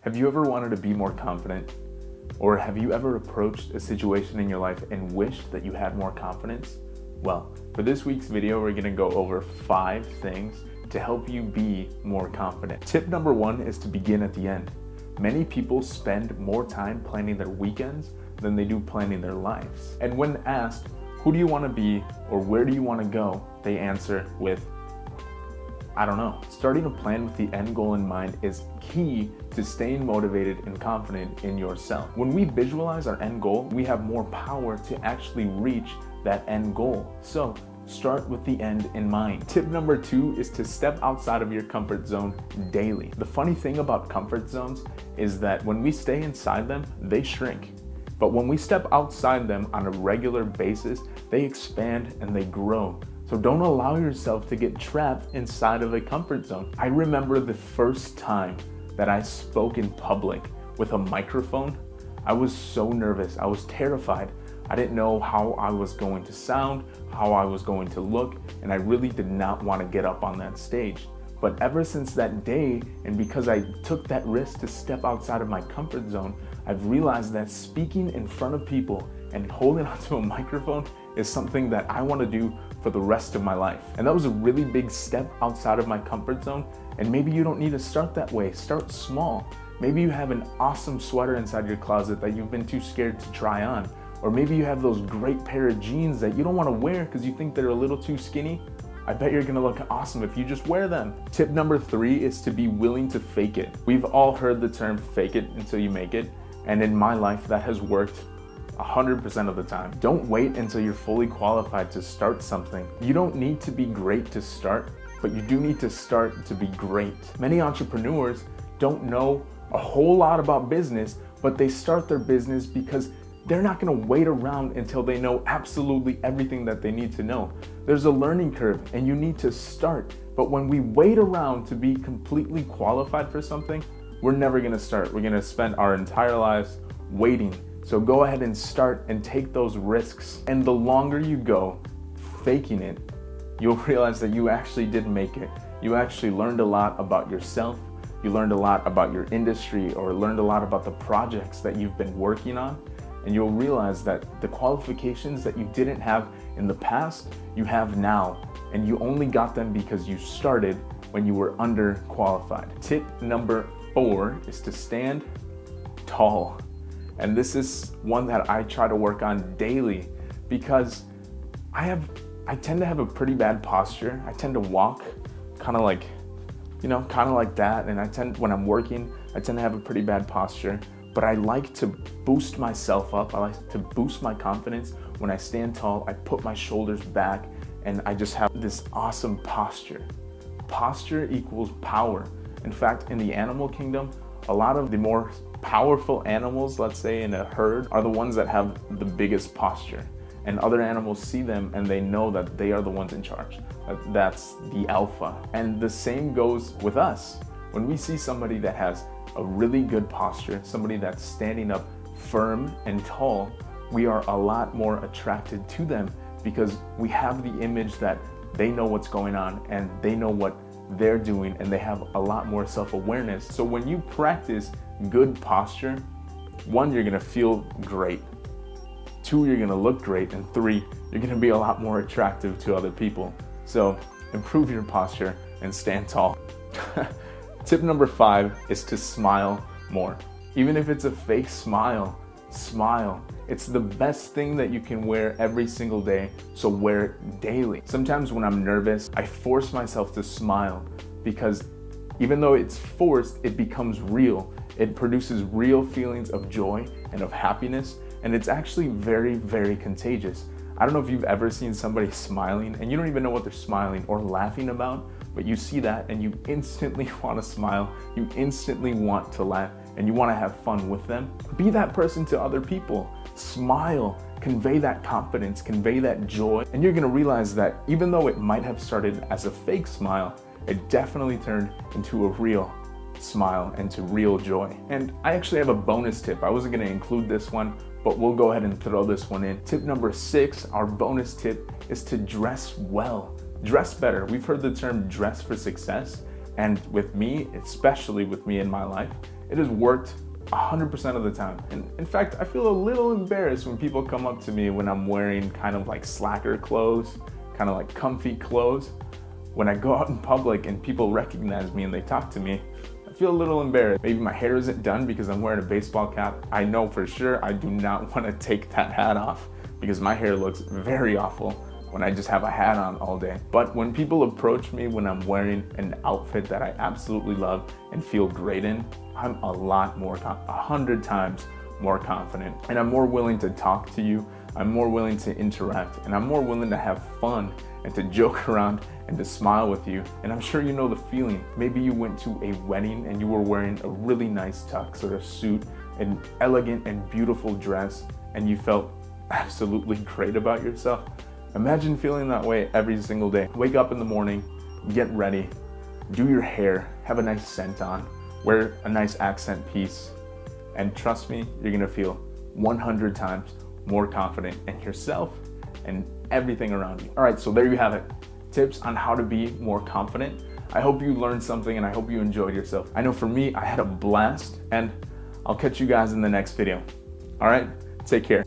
Have you ever wanted to be more confident? Or have you ever approached a situation in your life and wished that you had more confidence? Well, for this week's video, we're gonna go over 5 things to help you be more confident. Tip number 1 is to begin at the end. Many people spend more time planning their weekends than they do planning their lives. And when asked, who do you wanna be or where do you wanna go? They answer with, I don't know. Starting a plan with the end goal in mind is key to staying motivated and confident in yourself. When we visualize our end goal, we have more power to actually reach that end goal. So start with the end in mind. Tip number 2 is to step outside of your comfort zone daily. The funny thing about comfort zones is that when we stay inside them, they shrink. But when we step outside them on a regular basis, they expand and they grow. So don't allow yourself to get trapped inside of a comfort zone. I remember the first time that I spoke in public with a microphone. I was so nervous. I was terrified. I didn't know how I was going to sound, how I was going to look, and I really did not want to get up on that stage. But ever since that day, and because I took that risk to step outside of my comfort zone, I've realized that speaking in front of people and holding onto a microphone is something that I want to do for the rest of my life. And that was a really big step outside of my comfort zone. And maybe you don't need to start that way. Start small. Maybe you have an awesome sweater inside your closet that you've been too scared to try on. Or maybe you have those great pair of jeans that you don't want to wear because you think they're a little too skinny. I bet you're gonna look awesome if you just wear them. Tip number 3 is to be willing to fake it. We've all heard the term fake it until you make it. And in my life, that has worked 100% of the time. Don't wait until you're fully qualified to start something. You don't need to be great to start, but you do need to start to be great. Many entrepreneurs don't know a whole lot about business, but they start their business because they're not gonna wait around until they know absolutely everything that they need to know. There's a learning curve and you need to start. But when we wait around to be completely qualified for something, we're never gonna start. We're gonna spend our entire lives waiting. So go ahead and start and take those risks. And the longer you go faking it, you'll realize that you actually did make it. You actually learned a lot about yourself. You learned a lot about your industry or learned a lot about the projects that you've been working on. And you'll realize that the qualifications that you didn't have in the past, you have now. And you only got them because you started when you were underqualified. Tip number 4 is to stand tall. And this is one that I try to work on daily because I tend to have a pretty bad posture. I tend to walk kind of like that. And when I'm working, I tend to have a pretty bad posture. But I like to boost myself up. I like to boost my confidence. When I stand tall, I put my shoulders back and I just have this awesome posture. Posture equals power. In fact, in the animal kingdom, a lot of the more powerful animals, let's say in a herd, are the ones that have the biggest posture. And other animals see them and they know that they are the ones in charge. That's the alpha. And the same goes with us. When we see somebody that has a really good posture, somebody that's standing up firm and tall, we are a lot more attracted to them because we have the image that they know what's going on and they know what they're doing and they have a lot more self-awareness. So when you practice good posture, 1, you're gonna feel great. 2, you're gonna look great. And 3, you're gonna be a lot more attractive to other people. So improve your posture and stand tall. Tip number 5 is to smile more. Even if it's a fake smile, smile. It's the best thing that you can wear every single day, so wear it daily. Sometimes when I'm nervous, I force myself to smile because even though it's forced, it becomes real. It produces real feelings of joy and of happiness, and it's actually very, very contagious. I don't know if you've ever seen somebody smiling and you don't even know what they're smiling or laughing about, but you see that and you instantly want to smile, you instantly want to laugh, and you want to have fun with them. Be that person to other people. Smile, convey that confidence, convey that joy, and you're going to realize that even though it might have started as a fake smile, it definitely turned into a real smile and to real joy. And I actually have a bonus tip. I wasn't going to include this one, but we'll go ahead and throw this one in. Tip number 6, our bonus tip, is to dress well. Dress better. We've heard the term dress for success. And with me, especially with me in my life, It has worked 100% of the time. And in fact, I feel a little embarrassed when people come up to me when I'm wearing kind of like slacker clothes, kind of like comfy clothes. When I go out in public and people recognize me and they talk to me, I feel a little embarrassed. Maybe my hair isn't done because I'm wearing a baseball cap. I know for sure I do not want to take that hat off because my hair looks very awful when I just have a hat on all day. But when people approach me when I'm wearing an outfit that I absolutely love and feel great in, I'm a lot more, 100 times more confident. And I'm more willing to talk to you, I'm more willing to interact, and I'm more willing to have fun and to joke around and to smile with you. And I'm sure you know the feeling. Maybe you went to a wedding and you were wearing a really nice tux or a suit, an elegant and beautiful dress, and you felt absolutely great about yourself. Imagine feeling that way every single day. Wake up in the morning, get ready, do your hair, have a nice scent on, wear a nice accent piece, and trust me, you're gonna feel 100 times more confident in yourself and everything around you. All right, so there you have it. Tips on how to be more confident. I hope you learned something and I hope you enjoyed yourself. I know for me, I had a blast, and I'll catch you guys in the next video. All right, take care.